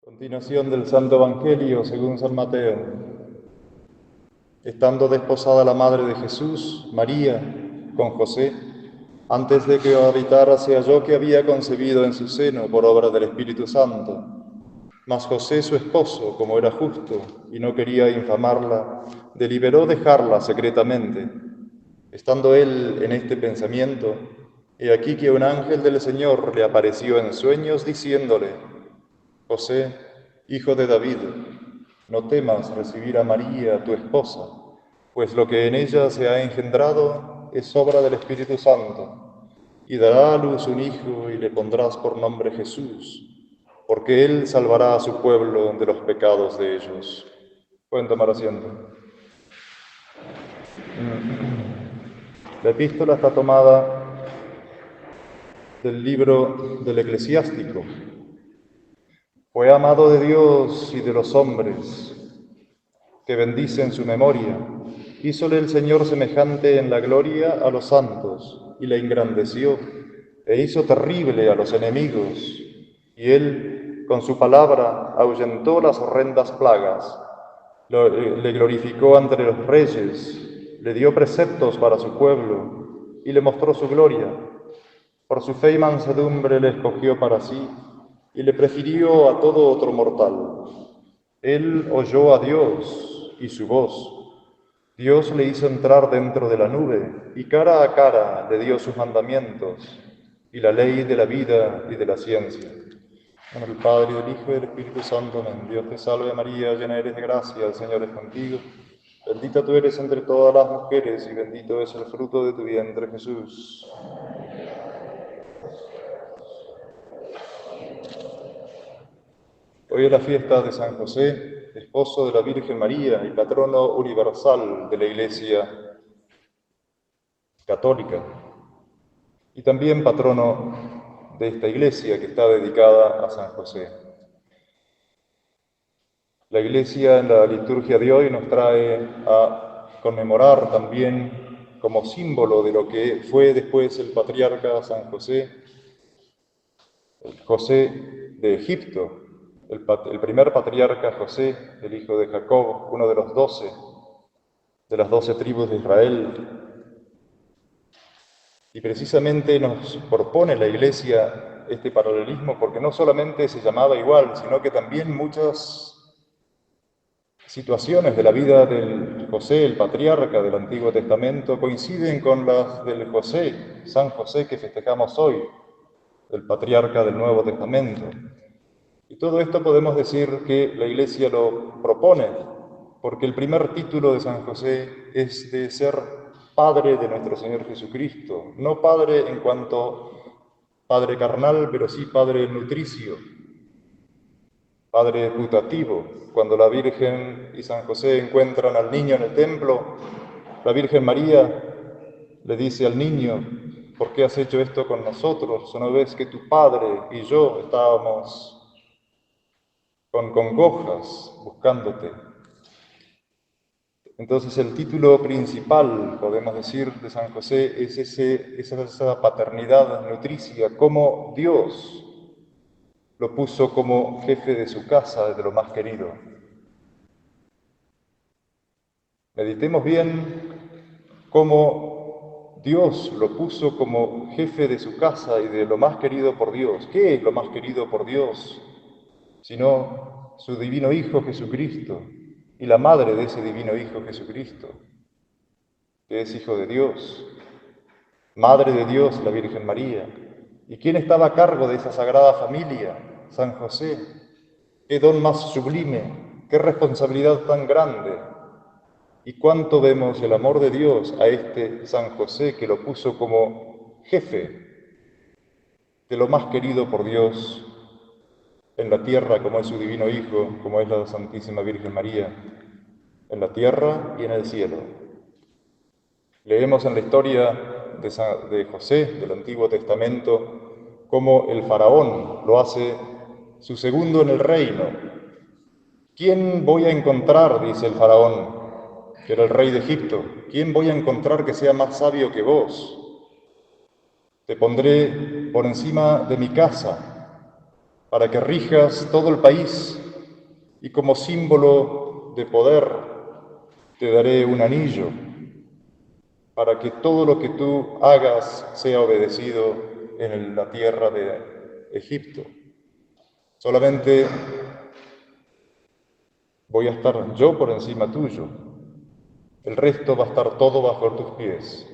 Continuación del Santo Evangelio según San Mateo. Estando desposada la madre de Jesús, María, con José, antes de que habitara se halló que había concebido en su seno por obra del Espíritu Santo. Mas José, su esposo, como era justo y no quería infamarla, deliberó dejarla secretamente. Estando él en este pensamiento, he aquí que un ángel del Señor le apareció en sueños diciéndole: José, hijo de David, no temas recibir a María, tu esposa, pues lo que en ella se ha engendrado es obra del Espíritu Santo, y dará a luz un hijo y le pondrás por nombre Jesús, porque él salvará a su pueblo de los pecados de ellos. Pueden tomar asiento. La epístola está tomada del libro del Eclesiástico. Fue amado de Dios y de los hombres, que bendicen su memoria. Hízole el Señor semejante en la gloria a los santos, y le engrandeció, e hizo terrible a los enemigos. Y él, con su palabra, ahuyentó las horrendas plagas. Le glorificó entre los reyes, le dio preceptos para su pueblo, y le mostró su gloria. Por su fe y mansedumbre le escogió para sí, y le prefirió a todo otro mortal. Él oyó a Dios y su voz. Dios le hizo entrar dentro de la nube y cara a cara le dio sus mandamientos y la ley de la vida y de la ciencia. En el Padre, y del Hijo y del Espíritu Santo, amén. Dios te salve María, llena eres de gracia, el Señor es contigo. Bendita tú eres entre todas las mujeres y bendito es el fruto de tu vientre, Jesús. Hoy es la fiesta de San José, esposo de la Virgen María y patrono universal de la Iglesia católica, y también patrono de esta Iglesia que está dedicada a San José. La Iglesia en la liturgia de hoy nos trae a conmemorar también, como símbolo de lo que fue después el patriarca San José, el José de Egipto, el primer patriarca José, el hijo de Jacob, uno de los 12, de las 12 tribus de Israel. Y precisamente nos propone la Iglesia este paralelismo porque no solamente se llamaba igual, sino que también muchas situaciones de la vida del José, el patriarca del Antiguo Testamento, coinciden con las del José, San José, que festejamos hoy, el patriarca del Nuevo Testamento. Y todo esto podemos decir que la Iglesia lo propone, porque el primer título de San José es de ser Padre de nuestro Señor Jesucristo, no Padre en cuanto Padre carnal, pero sí Padre nutricio, Padre putativo. Cuando la Virgen y San José encuentran al niño en el templo, la Virgen María le dice al niño: ¿por qué has hecho esto con nosotros? ¿No ves que tu padre y yo estábamos con congojas buscándote? Entonces el título principal, podemos decir, de San José es esa paternidad nutricia, como Dios lo puso como jefe de su casa, de lo más querido. Meditemos bien cómo Dios lo puso como jefe de su casa y de lo más querido por Dios. ¿Qué es lo más querido por Dios? Sino su divino Hijo Jesucristo y la madre de ese divino Hijo Jesucristo, que es Hijo de Dios, Madre de Dios, la Virgen María. ¿Y quién estaba a cargo de esa sagrada familia? San José. ¡Qué don más sublime! ¡Qué responsabilidad tan grande! Y cuánto vemos el amor de Dios a este San José, que lo puso como jefe de lo más querido por Dios en la tierra, como es su divino Hijo, como es la Santísima Virgen María, en la tierra y en el cielo. Leemos en la historia de José, del Antiguo Testamento, cómo el faraón lo hace su segundo en el reino. ¿Quién voy a encontrar?, dice el faraón, que era el rey de Egipto. ¿Quién voy a encontrar que sea más sabio que vos? Te pondré por encima de mi casa para que rijas todo el país, y como símbolo de poder te daré un anillo, para que todo lo que tú hagas sea obedecido en la tierra de Egipto. Solamente voy a estar yo por encima tuyo, el resto va a estar todo bajo tus pies.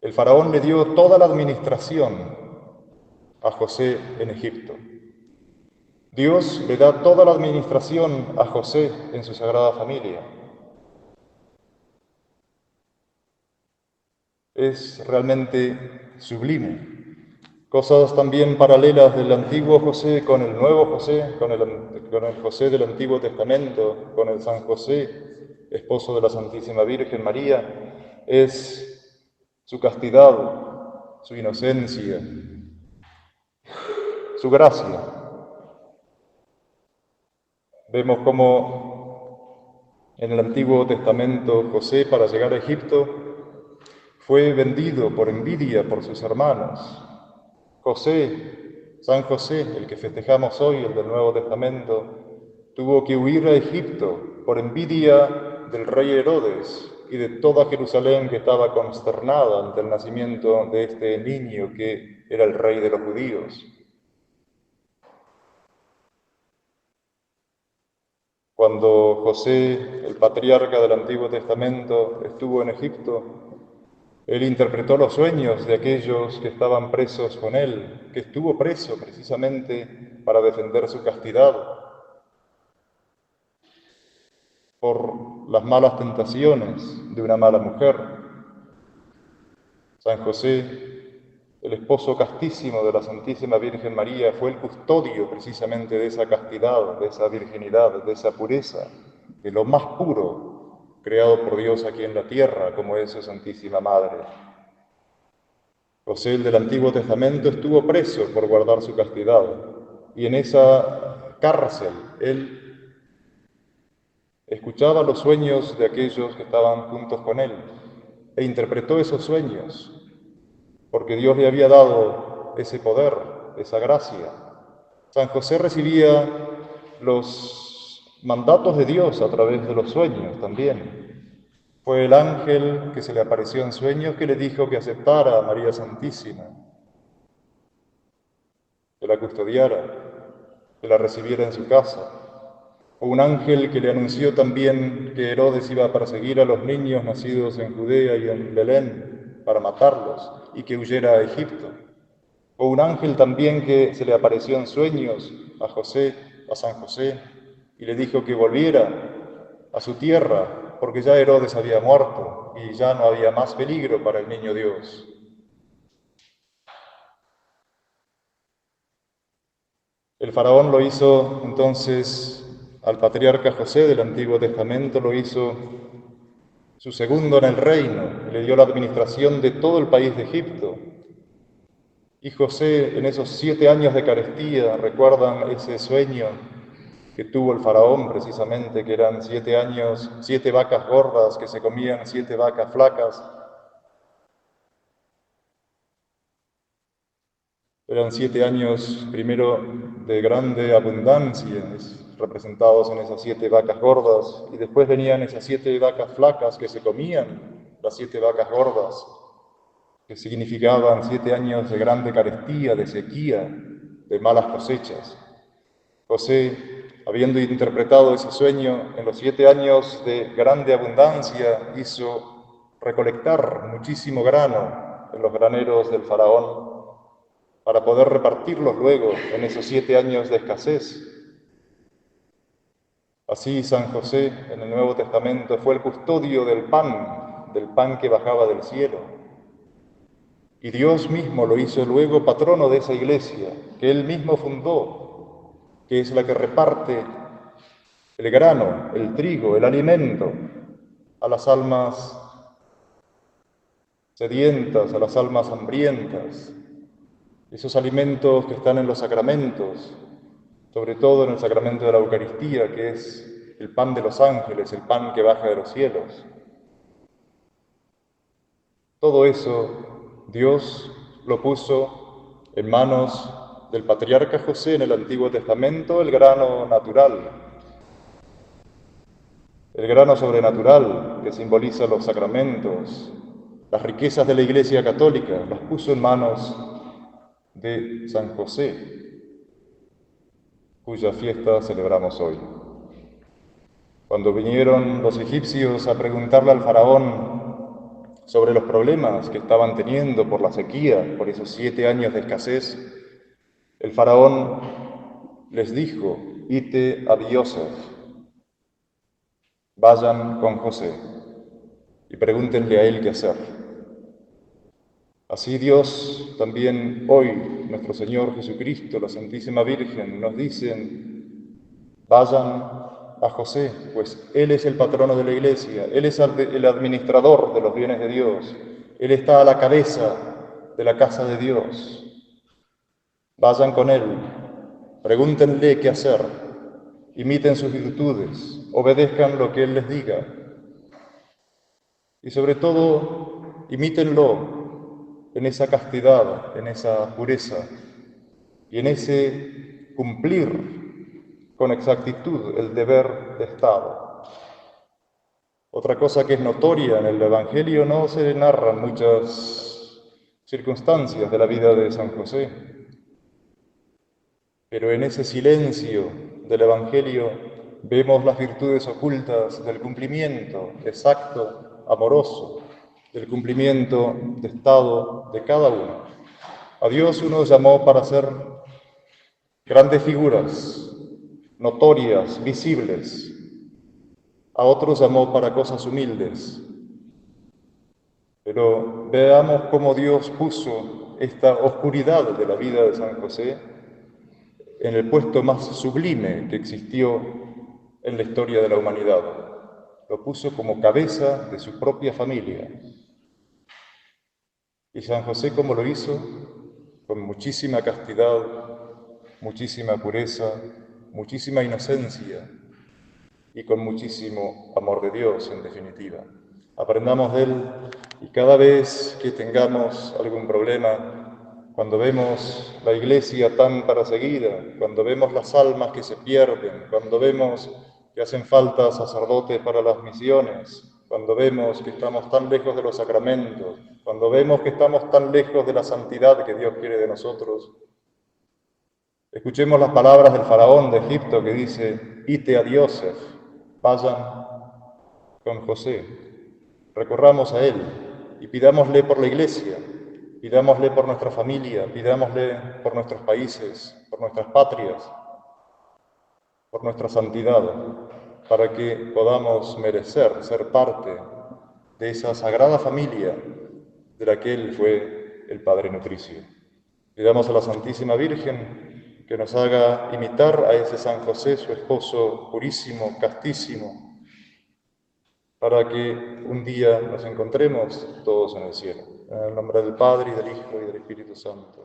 El faraón le dio toda la administración a José en Egipto. Dios le da toda la administración a José en su sagrada familia. Es realmente sublime. Cosas también paralelas del antiguo José con el nuevo José, con el José del Antiguo Testamento, con el San José, esposo de la Santísima Virgen María, es su castidad, su inocencia, su gracia. Vemos cómo en el Antiguo Testamento José, para llegar a Egipto, fue vendido por envidia por sus hermanos. José, San José, el que festejamos hoy, el del Nuevo Testamento, tuvo que huir a Egipto por envidia del rey Herodes y de toda Jerusalén, que estaba consternada ante el nacimiento de este niño que era el rey de los judíos. Cuando José, el patriarca del Antiguo Testamento, estuvo en Egipto, él interpretó los sueños de aquellos que estaban presos con él, que estuvo preso precisamente para defender su castidad por las malas tentaciones de una mala mujer. San José, el esposo castísimo de la Santísima Virgen María, fue el custodio precisamente de esa castidad, de esa virginidad, de esa pureza, de lo más puro creado por Dios aquí en la tierra, como es su Santísima Madre. José, el del Antiguo Testamento, estuvo preso por guardar su castidad, y en esa cárcel él escuchaba los sueños de aquellos que estaban juntos con él e interpretó esos sueños, porque Dios le había dado ese poder, esa gracia. San José recibía los mandatos de Dios a través de los sueños también. Fue el ángel que se le apareció en sueños que le dijo que aceptara a María Santísima, que la custodiara, que la recibiera en su casa. O un ángel que le anunció también que Herodes iba a perseguir a los niños nacidos en Judea y en Belén para matarlos y que huyera a Egipto. O un ángel también que se le apareció en sueños a José, a San José, y le dijo que volviera a su tierra, porque ya Herodes había muerto y ya no había más peligro para el niño Dios. El faraón lo hizo entonces al patriarca José del Antiguo Testamento, lo hizo su segundo en el reino, y le dio la administración de todo el país de Egipto. Y José, en esos 7 años de carestía, recuerdan ese sueño que tuvo el faraón precisamente, que eran 7 años, 7 vacas gordas que se comían 7 vacas flacas. Eran 7 años primero de grande abundancia, representados en esas 7 vacas gordas, y después venían esas 7 vacas flacas que se comían, las 7 vacas gordas, que significaban 7 años de grande carestía, de sequía, de malas cosechas. José, habiendo interpretado ese sueño, en los 7 años de grande abundancia, hizo recolectar muchísimo grano en los graneros del faraón para poder repartirlos luego en esos 7 años de escasez. Así San José en el Nuevo Testamento fue el custodio del pan que bajaba del cielo. Y Dios mismo lo hizo luego patrono de esa iglesia, que Él mismo fundó, que es la que reparte el grano, el trigo, el alimento a las almas sedientas, a las almas hambrientas, esos alimentos que están en los sacramentos, sobre todo en el sacramento de la Eucaristía, que es el pan de los ángeles, el pan que baja de los cielos. Todo eso Dios lo puso en manos del patriarca José en el Antiguo Testamento el grano natural, el grano sobrenatural que simboliza los sacramentos, las riquezas de la Iglesia Católica, las puso en manos de San José, cuya fiesta celebramos hoy. Cuando vinieron los egipcios a preguntarle al faraón sobre los problemas que estaban teniendo por la sequía, por esos 7 años de escasez, el faraón les dijo: ite a Yosef, vayan con José y pregúntenle a él qué hacer. Así Dios también hoy, nuestro Señor Jesucristo, la Santísima Virgen, nos dicen: vayan a José, pues Él es el patrono de la Iglesia, Él es el administrador de los bienes de Dios, Él está a la cabeza de la casa de Dios. Vayan con Él, pregúntenle qué hacer, imiten sus virtudes, obedezcan lo que Él les diga y sobre todo imítenlo en esa castidad, en esa pureza y en ese cumplir con exactitud el deber de Estado. Otra cosa que es notoria en el Evangelio: no se narran muchas circunstancias de la vida de San José, pero en ese silencio del Evangelio vemos las virtudes ocultas del cumplimiento exacto, amoroso, del cumplimiento de Estado de cada uno. A Dios uno llamó para ser grandes figuras, notorias, visibles. A otros llamó para cosas humildes. Pero veamos cómo Dios puso esta oscuridad de la vida de San José en el puesto más sublime que existió en la historia de la humanidad. Lo puso como cabeza de su propia familia. ¿Y San José cómo lo hizo? Con muchísima castidad, muchísima pureza, muchísima inocencia y con muchísimo amor de Dios, en definitiva. Aprendamos de Él y cada vez que tengamos algún problema, cuando vemos la Iglesia tan perseguida, cuando vemos las almas que se pierden, cuando vemos que hacen falta sacerdotes para las misiones, cuando vemos que estamos tan lejos de los sacramentos, cuando vemos que estamos tan lejos de la santidad que Dios quiere de nosotros, escuchemos las palabras del faraón de Egipto que dice: ite a Yosef, vayan con José, recorramos a Él y pidámosle por la Iglesia, pidámosle por nuestra familia, pidámosle por nuestros países, por nuestras patrias, por nuestra santidad, para que podamos merecer ser parte de esa sagrada familia de la que Él fue el Padre nutricio. Pidamos a la Santísima Virgen que nos haga imitar a ese San José, su esposo purísimo, castísimo, para que un día nos encontremos todos en el cielo. En el nombre del Padre, y del Hijo, y del Espíritu Santo.